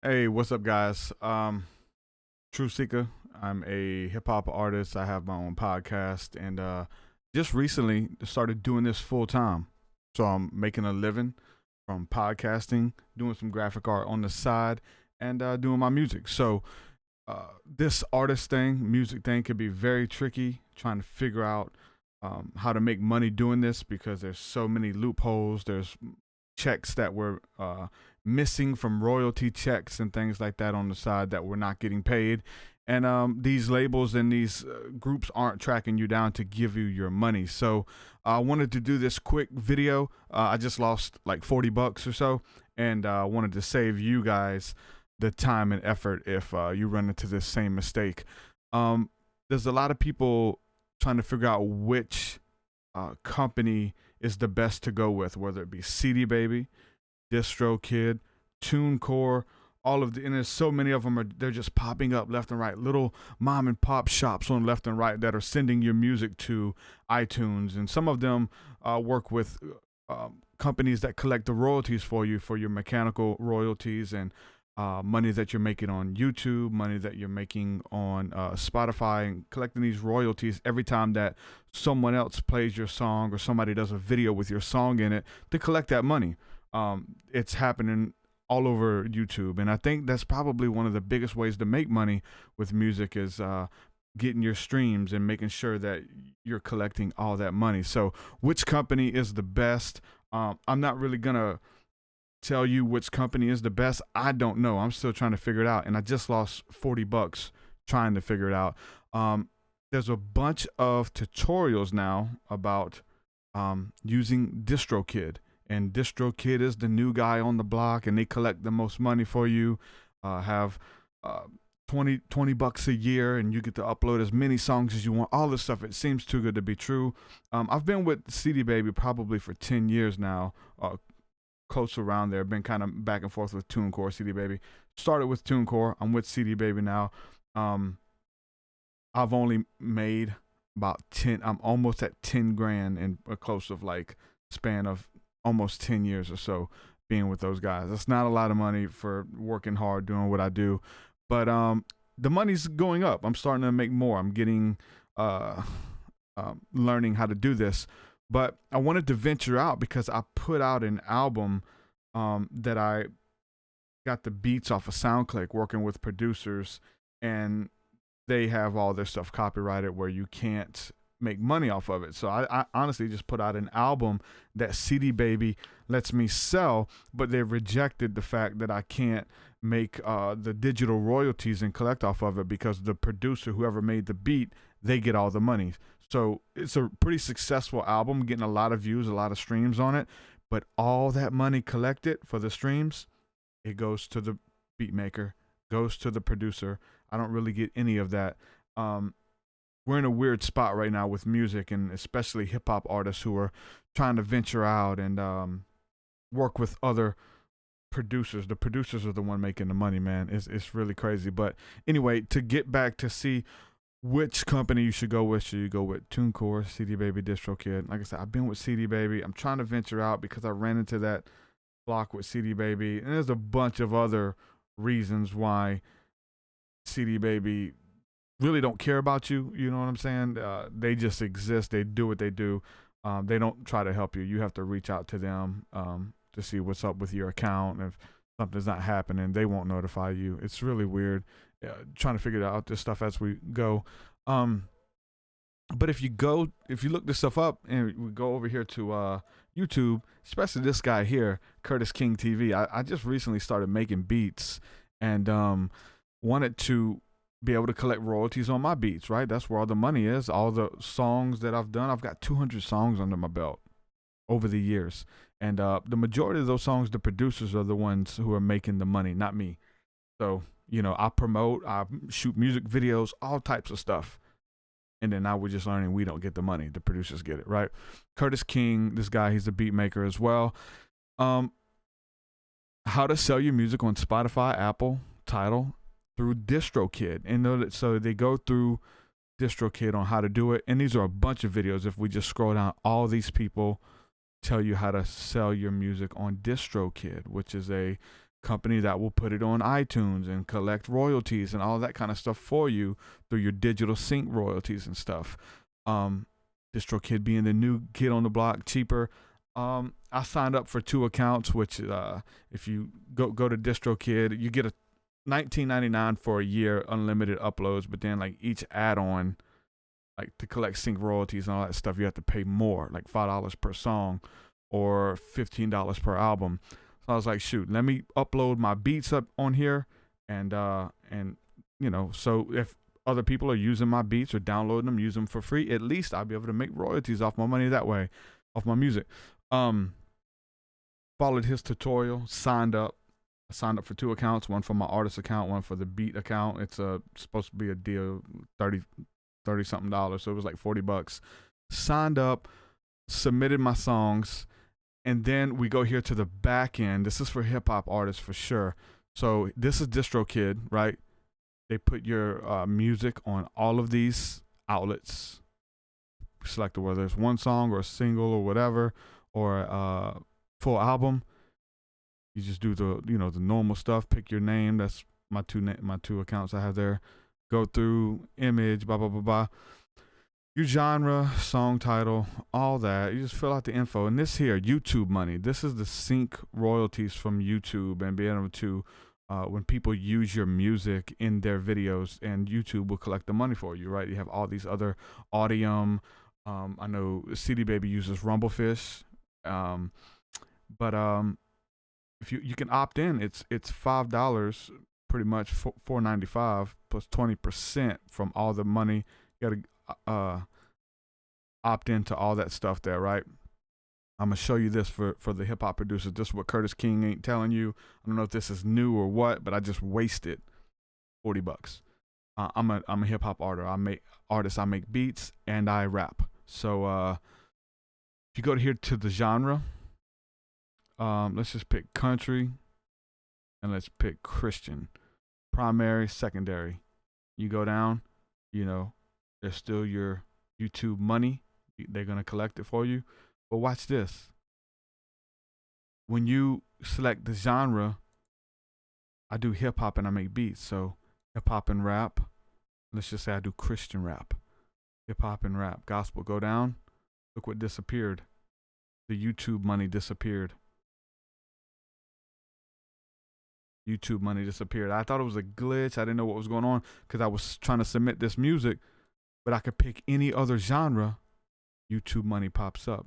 Hey, what's up, guys? True Seeker. I'm a hip hop artist. I have my own podcast, and just recently started doing this full time. So I'm making a living from podcasting, doing some graphic art on the side, and doing my music. So this artist thing, music thing, could be very tricky. Trying to figure out how to make money doing this because there's so many loopholes. There's checks that were missing from royalty checks and things like that on the side that were not getting paid. And these labels and these groups aren't tracking you down to give you your money. So I wanted to do this quick video. I just lost like 40 bucks or so, and wanted to save you guys the time and effort if you run into this same mistake. There's a lot of people trying to figure out which company is the best to go with, whether it be CD Baby, DistroKid, TuneCore, all of the, and there's so many of them they're just popping up left and right. Little mom and pop shops on left and right that are sending your music to iTunes, and some of them work with companies that collect the royalties for you for your mechanical royalties and money that you're making on YouTube, money that you're making on Spotify, and collecting these royalties every time that someone else plays your song or somebody does a video with your song in it to collect that money. It's happening all over YouTube, and I think that's probably one of the biggest ways to make money with music is getting your streams and making sure that you're collecting all that money. So, which company is the best? I'm not really gonna tell you which company is the best. I don't know. I'm still trying to figure it out, and I just lost 40 bucks trying to figure it out. There's a bunch of tutorials now about using DistroKid, and DistroKid is the new guy on the block, and they collect the most money for you. Have 20 bucks a year, and you get to upload as many songs as you want. All this stuff, it seems too good to be true. I've been with CD Baby probably for 10 years now, close around there. Been kind of back and forth with TuneCore, CD Baby. Started with TuneCore. I'm with CD Baby now. I've only made about 10. I'm almost at 10 grand in a close of like span of almost 10 years or so being with those guys. That's not a lot of money for working hard doing what I do, but the money's going up. I'm starting to make more. I'm getting learning how to do this. But I wanted to venture out because I put out an album that I got the beats off of SoundClick, working with producers, and they have all their stuff copyrighted where you can't make money off of it. So I honestly just put out an album that CD Baby lets me sell, but they rejected the fact that I can't make the digital royalties and collect off of it because the producer, whoever made the beat, they get all the money. So it's a pretty successful album, getting a lot of views, a lot of streams on it. But all that money collected for the streams, it goes to the beat maker, goes to the producer. I don't really get any of that. We're in a weird spot right now with music, and especially hip hop artists who are trying to venture out and work with other producers. The producers are the one making the money, man. It's really crazy. But anyway, to get back to see which company you should go with. Should you go with TuneCore, CD Baby, DistroKid? Like I said, I've been with CD Baby. I'm trying to venture out because I ran into that block with CD Baby, and there's a bunch of other reasons why CD Baby really don't care about you. You know what I'm saying? They just exist. They do what they do. They don't try to help you. You have to reach out to them to see what's up with your account. If something's not happening, they won't notify you. It's really weird. Trying to figure out this stuff as we go. But if you look this stuff up and we go over here to YouTube, especially this guy here, Curtis King TV, I just recently started making beats and wanted to be able to collect royalties on my beats, right? That's where all the money is. All the songs that I've done, I've got 200 songs under my belt over the years. And the majority of those songs, the producers are the ones who are making the money, not me. So, I promote, I shoot music videos, all types of stuff. And then now we're just learning we don't get the money. The producers get it, right? Curtis King, this guy, he's a beat maker as well. How to sell your music on Spotify, Apple, Tidal, through DistroKid. And so they go through DistroKid on how to do it. And these are a bunch of videos. If we just scroll down, all these people tell you how to sell your music on DistroKid, which is a company that will put it on iTunes and collect royalties and all that kind of stuff for you through your digital sync royalties and stuff. DistroKid being the new kid on the block, cheaper. I signed up for 2 accounts, which if you go to DistroKid, you get a $19.99 for a year, unlimited uploads, but then like each add-on, like to collect sync royalties and all that stuff, you have to pay more, like $5 per song or $15 per album. So I was like, shoot, let me upload my beats up on here, and you know, so if other people are using my beats or downloading them, use them for free, at least I'll be able to make royalties off my money that way, off my music. Followed his tutorial, signed up. I signed up for 2 accounts, one for my artist account, one for the beat account. It's supposed to be a deal, $30 something, so it was like $40. Signed up, submitted my songs, and then we go here to the back end. This is for hip hop artists for sure. So this is DistroKid, right? They put your music on all of these outlets. Select whether it's one song or a single or whatever, or a full album. You just do the the normal stuff. Pick your name. That's my two accounts I have there. Go through image, blah blah blah blah. Your genre, song title, all that. You just fill out the info. And this here, YouTube money. This is the sync royalties from YouTube, and being able to when people use your music in their videos, and YouTube will collect the money for you, right? You have all these other Audium. I know CD Baby uses Rumblefish, but if you can opt in, it's $5, pretty much $4.95 plus 20% from all the money. You gotta opt into all that stuff there, right? I'm gonna show you this for the hip hop producers. This is what Curtis King ain't telling you. I don't know if this is new or what, but I just wasted $40. I'm a hip hop artist. I make beats and I rap. So if you go here to the genre, let's just pick country, and let's pick Christian, primary, secondary. You go down, there's still your YouTube money. They're gonna collect it for you. But watch this. When you select the genre, I do hip hop and I make beats. So hip hop and rap. Let's just say I do Christian rap. Hip hop and rap. Gospel. Go down. Look what disappeared. The YouTube money disappeared. YouTube money disappeared. I thought it was a glitch. I didn't know what was going on because I was trying to submit this music, but I could pick any other genre. YouTube money pops up.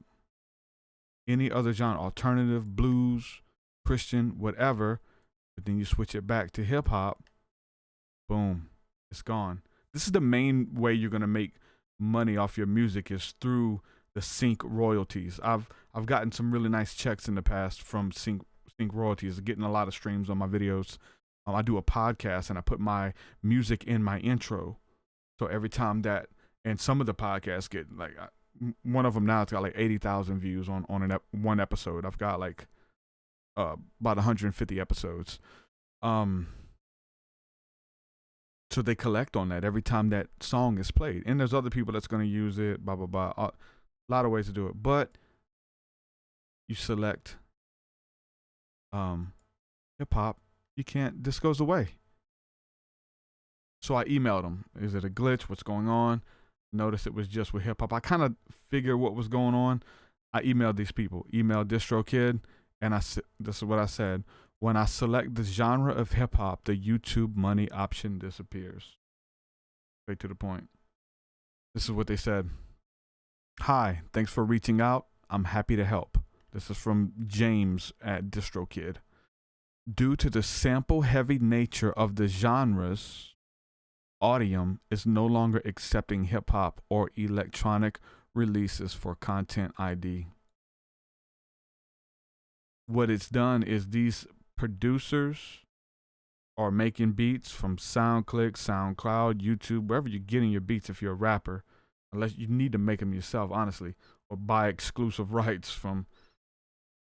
Any other genre, alternative, blues, Christian, whatever. But then you switch it back to hip hop. Boom, it's gone. This is the main way you're gonna make money off your music, is through the sync royalties. I've gotten some really nice checks in the past from sync royalties, getting a lot of streams on my videos. I do a podcast and I put my music in my intro. So every time that, and some of the podcasts get like, one of them now, it's got like 80,000 views on one episode. I've got like about 150 episodes. So they collect on that every time that song is played. And there's other people that's going to use it, blah, blah, blah. A lot of ways to do it. But you select hip hop, you can't, this goes away. So I emailed them. Is it a glitch? What's going on? Notice it was just with hip hop. I kind of figured what was going on. I emailed these people, emailed DistroKid, and this is what I said. When I select the genre of hip hop, the YouTube money option disappears. Straight to the point. This is what they said. Hi, thanks for reaching out. I'm happy to help. This is from James at DistroKid. Due to the sample-heavy nature of the genres, Audium is no longer accepting hip-hop or electronic releases for Content ID. What it's done is these producers are making beats from SoundClick, SoundCloud, YouTube, wherever you're getting your beats if you're a rapper, unless you need to make them yourself, honestly, or buy exclusive rights from.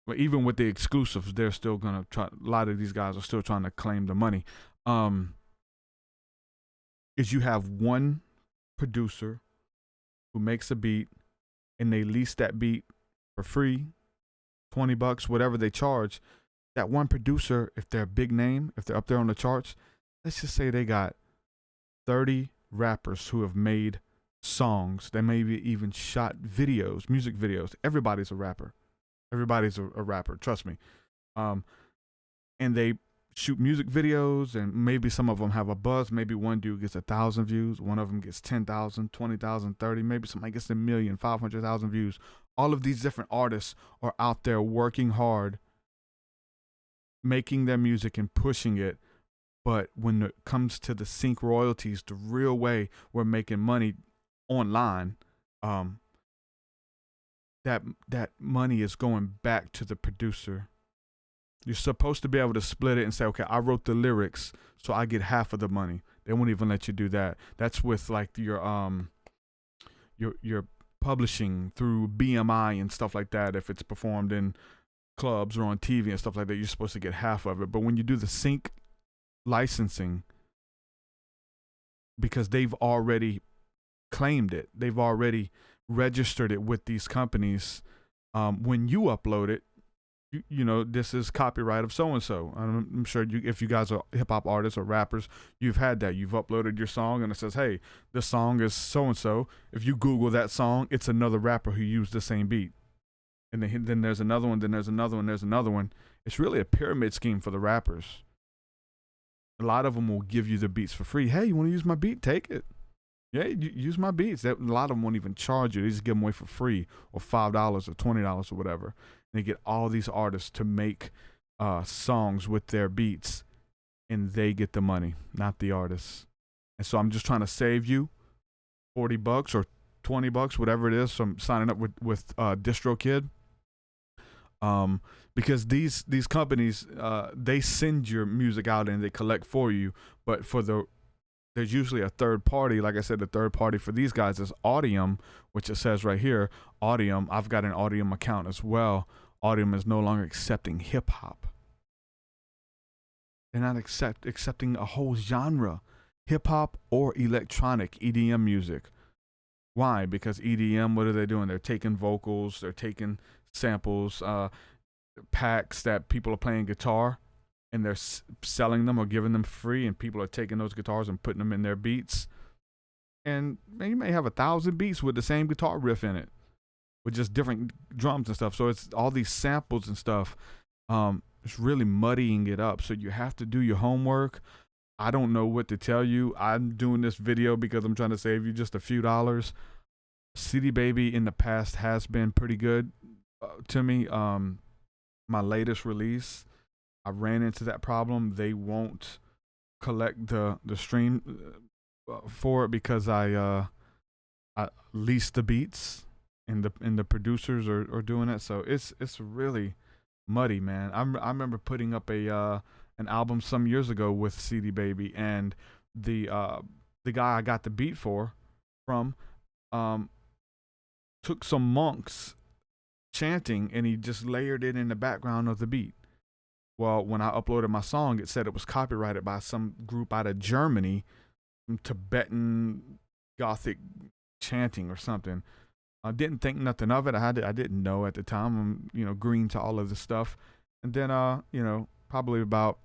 But even with the exclusives, they're still going to try. A lot of these guys are still trying to claim the money. Is you have one producer who makes a beat and they lease that beat for free, $20, whatever they charge. that one producer, if they're a big name, if they're up there on the charts, let's just say they got 30 rappers who have made songs. They maybe even shot videos, music videos. Everybody's a rapper. Everybody's a rapper. Trust me. And they shoot music videos, and maybe some of them have a buzz. Maybe one dude gets 1,000 views. One of them gets 10,000, 20,000, 30. Maybe somebody gets 1,000,000, 500,000 views. All of these different artists are out there working hard, making their music and pushing it. But when it comes to the sync royalties, the real way we're making money online, that money is going back to the producer. You're supposed to be able to split it and say, okay, I wrote the lyrics, so I get half of the money. They won't even let you do that. That's with like your publishing through BMI and stuff like that. If it's performed in clubs or on TV and stuff like that, you're supposed to get half of it. But when you do the sync licensing, because they've already claimed it, they've already registered it with these companies. When you upload it, you know, this is copyright of so-and-so. I'm sure if you guys are hip-hop artists or rappers, you've had that. You've uploaded your song and it says, hey, this song is so-and-so. If you Google that song, it's another rapper who used the same beat. And then there's another one, then there's another one, there's another one. It's really a pyramid scheme for the rappers. A lot of them will give you the beats for free. Hey, you want to use my beat? Take it. Yeah, use my beats. A lot of them won't even charge you. They just give them away for free, or $5 or $20 or whatever. And they get all these artists to make songs with their beats, and they get the money, not the artists. And so I'm just trying to save you $40 or $20, whatever it is, from signing up with DistroKid. Because these companies, they send your music out and they collect for you, but there's usually a third party. Like I said, the third party for these guys is Audium, which it says right here, Audium. I've got an Audium account as well. Audium is no longer accepting hip hop. They're not accepting a whole genre, hip hop or electronic EDM music. Why? Because EDM, what are they doing? They're taking vocals, they're taking samples, packs that people are playing guitar, and they're selling them or giving them free, and people are taking those guitars and putting them in their beats. And man, you may have 1,000 beats with the same guitar riff in it, with just different drums and stuff. So it's all these samples and stuff. It's really muddying it up. So you have to do your homework. I don't know what to tell you. I'm doing this video because I'm trying to save you just a few dollars. CD Baby in the past has been pretty good to me. My latest release, I ran into that problem. They won't collect the stream for it because I leased the beats, and the producers are doing it. So it's really muddy, man. I remember putting up an album some years ago with CD Baby, and the guy I got the beat from took some monks chanting, and he just layered it in the background of the beat. Well, when I uploaded my song, it said it was copyrighted by some group out of Germany, Tibetan Gothic chanting or something. I didn't think nothing of it. I didn't know at the time. I'm green to all of this stuff. And then probably about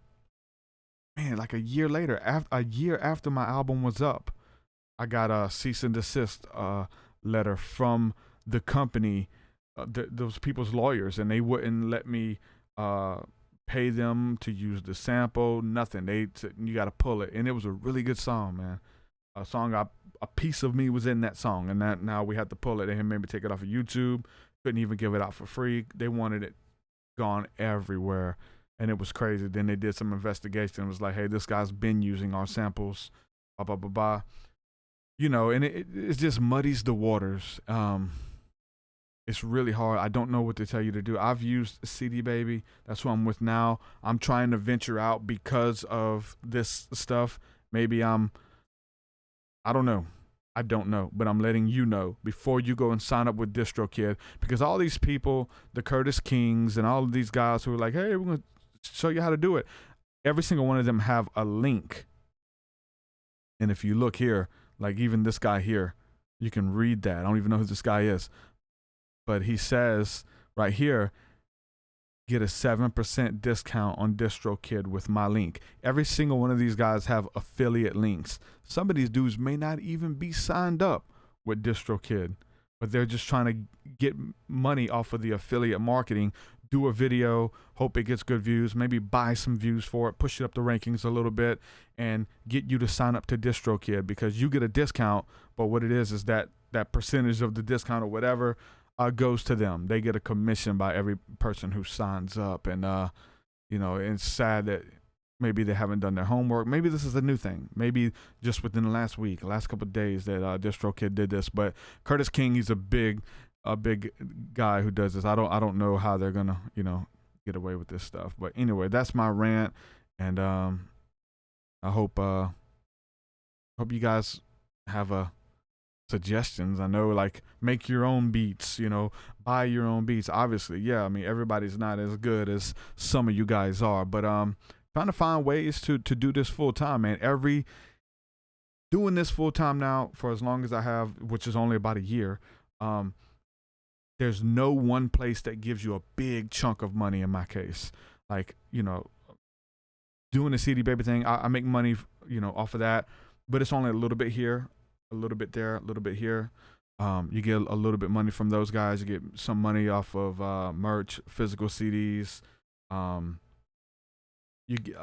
like a year later, a year after my album was up, I got a cease and desist letter from the company, those people's lawyers, and they wouldn't let me pay them to use the sample, nothing. They said, you got to pull it. And it was a really good song, man. A song, a piece of me was in that song, and that now we had to pull it. They had made me take it off of YouTube. Couldn't even give it out for free. They wanted it gone everywhere, and it was crazy. Then they did some investigation. It was like, hey, this guy's been using our samples, blah, blah, blah, blah. And it just muddies the waters. It's really hard. I don't know what to tell you to do. I've used CD Baby. That's who I'm with now. I'm trying to venture out because of this stuff. Maybe I don't know. I don't know. But I'm letting you know before you go and sign up with DistroKid, because all these people, the Curtis Kings and all of these guys who are like, hey, we're going to show you how to do it. Every single one of them have a link. And if you look here, like even this guy here, you can read that. I don't even know who this guy is. But he says right here, get a 7% discount on DistroKid with my link. Every single one of these guys have affiliate links. Some of these dudes may not even be signed up with DistroKid, but they're just trying to get money off of the affiliate marketing. Do a video, hope it gets good views, maybe buy some views for it, push it up the rankings a little bit, and get you to sign up to DistroKid, because you get a discount, but what it is that percentage of the discount or whatever goes to them. They get a commission by every person who signs up, and it's sad that maybe they haven't done their homework. Maybe this is a new thing. Maybe just within the last couple of days that DistroKid did this. But Curtis King, he's a big guy who does this. I don't know how they're gonna get away with this stuff. But anyway, that's my rant, and I hope you guys have suggestions. I know, like, make your own beats, buy your own beats. Obviously, yeah. I mean, everybody's not as good as some of you guys are, but trying to find ways to do this full time, man. Doing this full time now for as long as I have, which is only about a year. There's no one place that gives you a big chunk of money in my case. Like, doing the CD Baby thing, I make money, off of that, but it's only a little bit here, a little bit there, a little bit here. You get a little bit money from those guys. You get some money off of merch, physical CDs. You get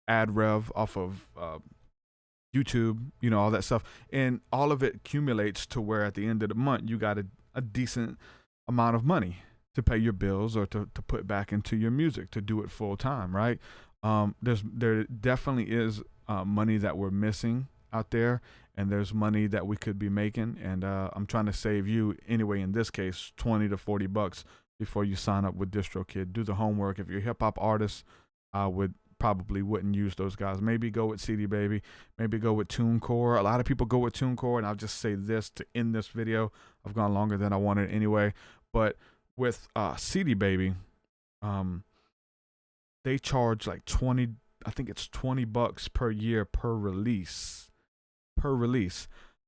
ad rev off of YouTube, all that stuff. And all of it accumulates to where at the end of the month, you got a decent amount of money to pay your bills or to put back into your music, to do it full time, right? There definitely is money that we're missing out there, and there's money that we could be making, and I'm trying to save you anyway, in this case, $20 to $40 before you sign up with DistroKid. Do the homework. If you're a hip-hop artist, I probably wouldn't use those guys. Maybe go with CD Baby, maybe go with TuneCore. A lot of people go with TuneCore, and I'll just say this to end this video. I've gone longer than I wanted anyway, but with CD Baby, they charge like $20 per year per release.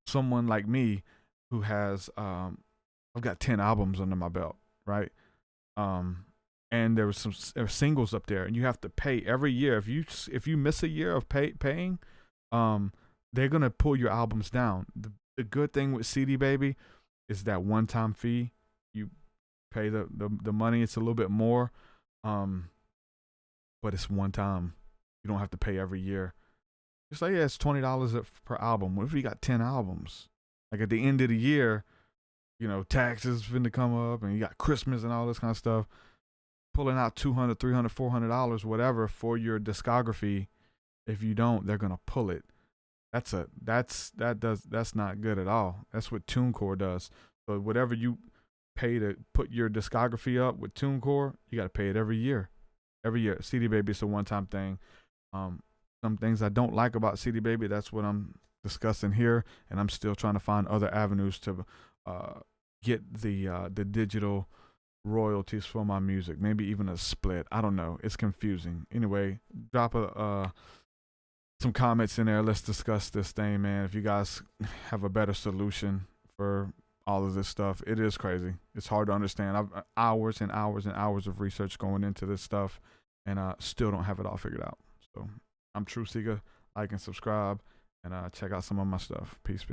Someone like me who has I've got 10 albums under my belt, right? And there are singles up there, and you have to pay every year. If you miss a year of paying, they're gonna pull your albums down. The good thing with CD Baby is that one-time fee. You pay the money. It's a little bit more, but it's one time. You don't have to pay every year. It's like, yeah, it's $20 per album. What if you got 10 albums? Like at the end of the year, taxes finna come up, and you got Christmas and all this kind of stuff. Pulling out $200, $300, $400, whatever, for your discography. If you don't, they're gonna pull it. That's not good at all. That's what TuneCore does. So whatever you pay to put your discography up with TuneCore, you got to pay it every year. Every year. CD Baby is a one-time thing. Some things I don't like about CD Baby, that's what I'm discussing here, and I'm still trying to find other avenues to get the digital royalties for my music. Maybe even a split. I don't know. It's confusing. Anyway, drop some comments in there. Let's discuss this thing, man. If you guys have a better solution for all of this stuff, it is crazy. It's hard to understand. I've hours and hours and hours of research going into this stuff, and still don't have it all figured out. So I'm True Seeker. Like and subscribe, and check out some of my stuff. Peace.